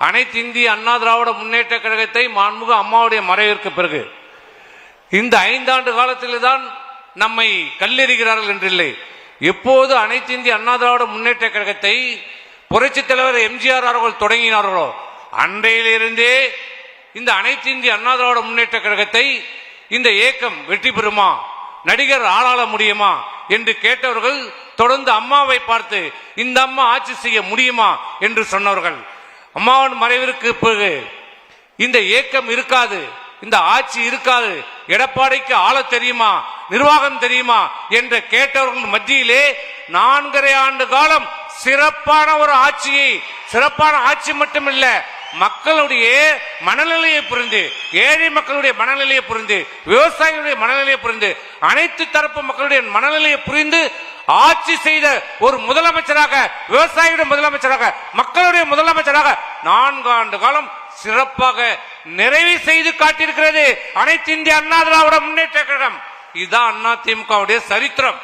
அனைத்து இந்திய அண்ணா திராவிட முன்னேற்ற கழகத்தை மாண்புமிகு அம்மாவுடைய மறைவிற்கு பிறகு இந்த 5 ஆண்டு காலத்தில் தான் நம்மை கல்லெறிகிறார்கள் என்றில்லை. எப்போது அனைத்து இந்திய அண்ணா திராவிட முன்னேற்ற கழகத்தை புரட்சித் தலைவர் எம்ஜிஆர் அவர்கள் தொடங்கினார்களோ அன்றையிலிருந்தே இந்த அனைத்து இந்திய அண்ணா திராவிட முன்னேற்ற கழகத்தை இந்த இயக்கம் வெற்றி பெறுமா, நடிகர் ஆளாள முடியுமா என்று கேட்டவர்கள் தொடர்ந்து அம்மாவை பார்த்து இந்த அம்மா ஆட்சி செய்ய முடியுமா என்று சொன்னவர்கள். அம்மாவின் மறைவிற்கு பிறகு இந்த இயக்கம் இருக்காது, இந்த ஆட்சி இருக்காது, எடப்பாடிக்கு ஆள தெரியுமா, நிர்வாகம் தெரியுமா என்ற கேட்டவர்கள் மத்தியிலே 4.5 ஆண்டு காலம் சிறப்பான ஒரு ஆட்சியை, சிறப்பான ஆட்சி மட்டுமில்ல, மக்களுடைய மனநிலையை புரிந்து, ஏழை மக்களுடைய மனநிலையை புரிந்து, விவசாயிகளுடைய மனநிலையை புரிந்து, அனைத்து தரப்பு மக்களுடைய மனநிலையை புரிந்து ஆட்சி செய்த ஒரு முதலமைச்சராக, விவசாயிகளுடைய முதலமைச்சராக, மக்களுடைய முதலமைச்சராக 4 ஆண்டு காலம் சிறப்பாக நிறைவு செய்து காட்டியிருக்கிறது அனைத்து இந்திய அண்ணா திராவிட முன்னேற்ற கழகம். இதுதான் அண்ணா திமுகவுடைய சரித்திரம்.